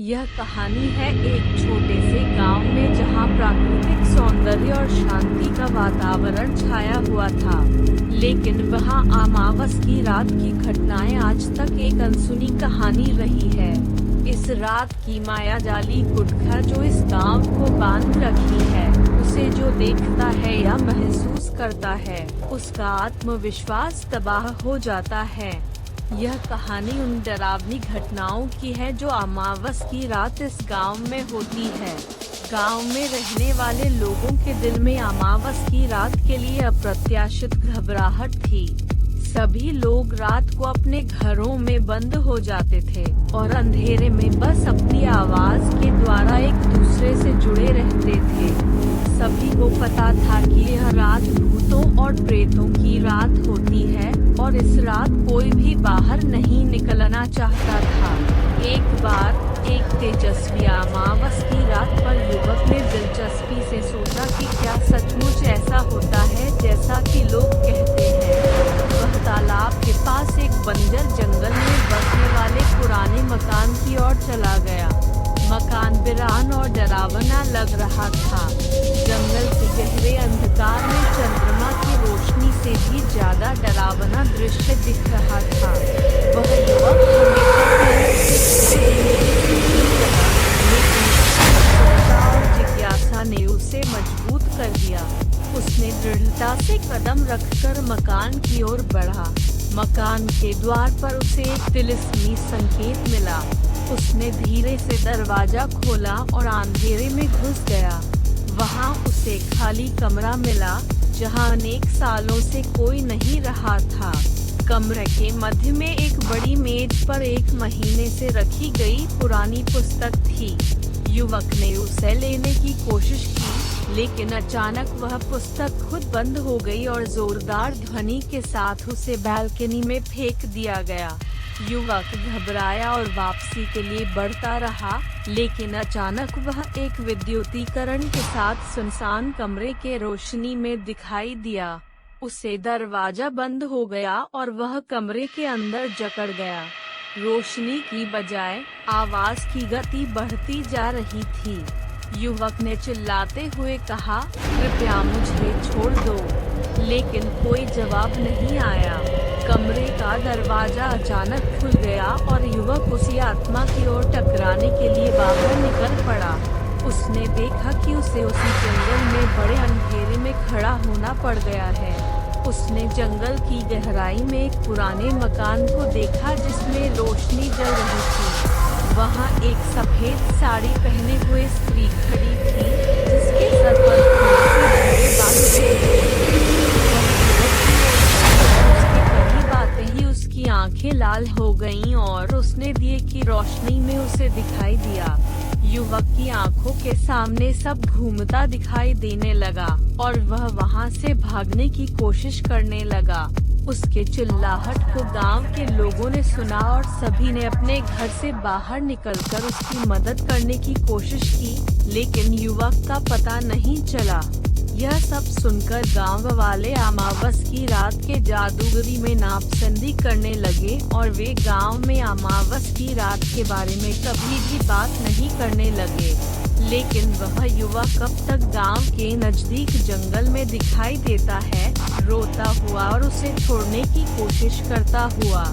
यह कहानी है एक छोटे से गांव में जहां प्राकृतिक सौंदर्य और शांति का वातावरण छाया हुआ था। लेकिन वहां अमावस की रात की घटनाएं आज तक एक अनसुनी कहानी रही है। इस रात की मायाजाली गुटखा जो इस गांव को बांध रखी है, उसे जो देखता है या महसूस करता है, उसका आत्मविश्वास तबाह हो जाता है। यह कहानी उन डरावनी घटनाओं की है जो अमावस की रात इस गांव में होती है। गांव में रहने वाले लोगों के दिल में अमावस की रात के लिए अप्रत्याशित घबराहट थी। सभी लोग रात को अपने घरों में बंद हो जाते थे और अंधेरे में बस अपनी आवाज के द्वारा एक दूसरे से जुड़े रहते थे। सभी को पता था कि यह रात भूतों और प्रेतों की रात होती है और इस रात कोई भी बाहर नहीं निकलना चाहता था। एक बार एक तेजस्वी अमावस की रात पर युवक ने दिलचस्पी से सोचा कि क्या सचमुच ऐसा होता है जैसा कि लोग कहते हैं। वह तालाब के पास एक बंजर जंगल में बसने वाले पुराने मकान की ओर चला गया। मकान वीरान और डरावना लग रहा था। जंगल के गहरे अंधकार में चंद्रमा की रोशनी से भी ज्यादा डरावना दृश्य दिख रहा था। वह युवक जिज्ञासा ने उसे मजबूत कर दिया। उसने दृढ़ता से कदम रखकर मकान की ओर बढ़ा। मकान के द्वार पर उसे एक तिलिस्मी संकेत मिला। उसने धीरे से दरवाजा खोला और अंधेरे में घुस गया। वहां उसे खाली कमरा मिला जहां अनेक सालों से कोई नहीं रहा था। कमरे के मध्य में एक बड़ी मेज पर एक महीने से रखी गई पुरानी पुस्तक थी। युवक ने उसे लेने की कोशिश की, लेकिन अचानक वह पुस्तक खुद बंद हो गई और जोरदार ध्वनि के साथ उसे बालकनी में फेंक दिया गया। युवक घबराया और वापसी के लिए बढ़ता रहा, लेकिन अचानक वह एक विद्युतीकरण के साथ सुनसान कमरे के रोशनी में दिखाई दिया। उसे दरवाजा बंद हो गया और वह कमरे के अंदर जकड़ गया। रोशनी की बजाय आवाज की गति बढ़ती जा रही थी। युवक ने चिल्लाते हुए कहा, कृपया मुझे छोड़ दो, लेकिन कोई जवाब नहीं आया। कमरे का दरवाजा अचानक खुल गया और युवक उसी आत्मा की ओर टकराने के लिए बाहर निकल पड़ा। उसने देखा कि उसे उसी जंगल में बड़े अंधेरे में खड़ा होना पड़ गया है। उसने जंगल की गहराई में एक पुराने मकान को देखा जिसमें रोशनी जल रही थी। वहाँ एक सफेद साड़ी पहने हुए स्त्री खड़ी थी, जिसके सर पर फूलों से भरे बाल थे। उसकी आंखें लाल हो गईं और उसने दिए की रोशनी में उसे दिखाई दिया। युवक की आंखों के सामने सब घूमता दिखाई देने लगा और वह वहां से भागने की कोशिश करने लगा। उसके चिल्लाहट को गांव के लोगों ने सुना और सभी ने अपने घर से बाहर निकलकर उसकी मदद करने की कोशिश की, लेकिन युवक का पता नहीं चला। यह सब सुनकर गांव वाले अमावस की रात के जादूगरी में नापसंदी करने लगे और वे गांव में अमावस की रात के बारे में कभी भी बात नहीं करने लगे। लेकिन वह युवक कब तक गांव के नजदीक जंगल में दिखाई देता है, रोता हुआ और उसे छोड़ने की कोशिश करता हुआ।